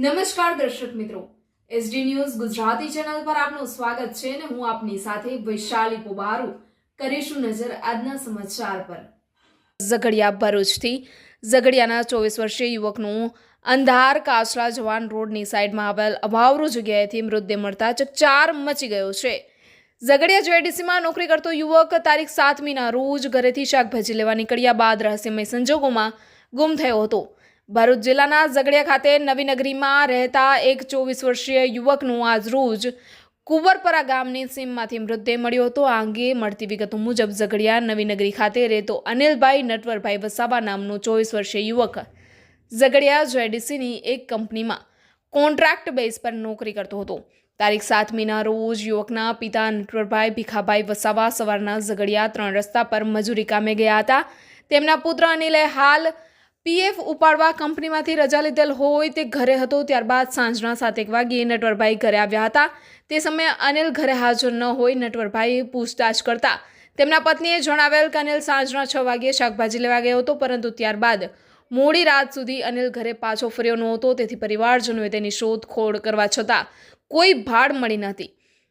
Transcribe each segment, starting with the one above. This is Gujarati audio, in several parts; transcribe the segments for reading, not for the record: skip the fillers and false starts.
નમસ્કાર દર્શક મિત્રો, એસડી ન્યૂઝ ગુજરાતી ચેનલ પર આપનું સ્વાગત છે અને હું આપની સાથે વૈશાલી પોબારુ કરીશું નજર આજના સમાચાર પર। ઝઘડિયા ભરૂચથી ઝઘડિયાના 24 વર્ષીય યુવકનું અંધાર કાસરા જવાન રોડની સાઈડમાં આવેલ અભાવરૂ જગ્યાએથી મૃતદેહ મળતા ચકચાર મચી ગયો છે। ઝઘડિયા જેડીસીમાં નોકરી કરતો યુવક તારીખ 7મીના રોજ ઘરેથી શાકભાજી લેવા નીકળ્યા બાદ રહસ્યમય સંજોગોમાં ગુમ થયો હતો। ભરૂચ જિલ્લાના ઝઘડિયા ખાતે નવીનગરીમાં રહેતા એક 24 વર્ષીય યુવકનું આજરોજ કુંવરપરા ગામની સીમમાંથી મૃતદેહ મળ્યો હતો। આ અંગે મળતી વિગતો મુજબ ઝઘડિયા નવીનગરી ખાતે રહેતો અનિલભાઈ નટવરભાઈ વસાવા નામનો 24 વર્ષીય યુવક ઝઘડિયા જેડીસીની એક કંપનીમાં કોન્ટ્રાક્ટ બેઝ પર નોકરી કરતો હતો। તારીખ 7મીના રોજ યુવકના પિતા નટવરભાઈ ભીખાભાઈ વસાવા સવારના ઝઘડિયા 3 રસ્તા પર મજૂરી કામે ગયા હતા। તેમના પુત્ર અનિલે હાલ પીએફ ઉપાડવા કંપનીમાંથી રજા લીધેલ હોય તે ઘરે હતો। ત્યારબાદ સાંજના 7 વાગ્યે નટવરભાઈ ઘરે આવ્યા હતા। તે સમયે અનિલ ઘરે હાજર ન હોય નટવરભાઈ પૂછતાછ કરતા તેમના પત્નીએ જણાવેલ કે અનિલ સાંજના 6 વાગ્યે શાકભાજી લેવા ગયો હતો, પરંતુ ત્યારબાદ મોડી રાત સુધી અનિલ ઘરે પાછો ફર્યો નહોતો। તેથી પરિવારજનોએ તેની શોધખોળ કરવા છતાં કોઈ ભાડ મળી નહોતી।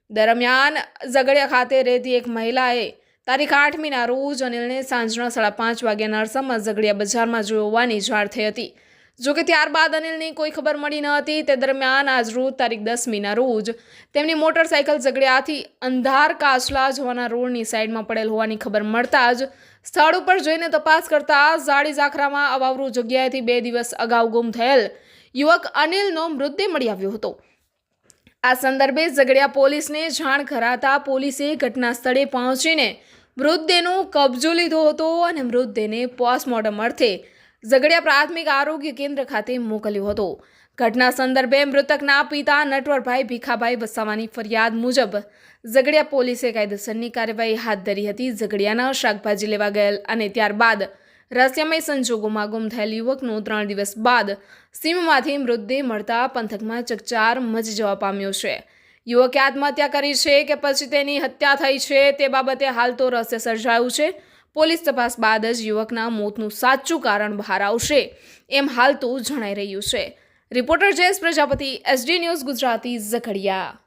દરમિયાન ઝઘડિયા ખાતે રહેતી એક મહિલાએ તારીખ 8મીના રોજ અનિલને સાંજના 5:30 વાગ્યાના અરસામાં ઝઘડિયા બજારમાં જોયો હોવાની જાણ થઈ હતી। જોકે ત્યારબાદ અનિલની કોઈ ખબર મળી ન હતી। તે દરમિયાન આજરોજ તારીખ 10મીના રોજ તેમની મોટરસાઇકલ ઝઘડિયાથી અંધાર કાચલા જવાના રોડની સાઈડમાં પડેલ હોવાની ખબર મળતા જ સ્થળ ઉપર જઈને તપાસ કરતા ઝાડી ઝાખરામાં અવાવરૂ જગ્યાએથી 2 દિવસ અગાઉ ગુમ થયેલ યુવક અનિલનો મૃતદેહ મળી આવ્યો હતો। આ સંદર્ભે ઝઘડિયા પોલીસને જાણ કરાતા પોલીસે ઘટના સ્થળે પહોંચીને મૃતદેહનો કબજો લીધો હતો અને મૃતદેહને પોસ્ટમોર્ટમ અર્થે ઝઘડિયા પ્રાથમિક આરોગ્ય કેન્દ્ર ખાતે મોકલ્યો હતો। ઘટના સંદર્ભે મૃતકના પિતા નટવરભાઈ ભીખાભાઈ વસાવાની ફરિયાદ મુજબ ઝઘડિયા પોલીસે કાયદેસરની કાર્યવાહી હાથ ધરી હતી। ઝઘડિયાના શાકભાજી લેવા ગયેલ અને ત્યારબાદ રહસ્યમય સંજોગોમાં ગુમ થયેલ યુવકનો 3 દિવસ બાદ સીમમાંથી મૃતદેહ મળતા પંથકમાં ચકચાર મચી જવા પામ્યો છે। યુવકે આત્મહત્યા કરી છે કે પછી તેની હત્યા થઈ છે તે બાબતે હાલ તો રહસ્ય સર્જાયું છે। પોલીસ તપાસ બાદ જ યુવકના મોતનું સાચું કારણ બહાર આવશે એમ હાલ તો જણાઈ રહ્યું છે। Reporter Jayesh Prajapati, SD news Gujarati, Jhagadia.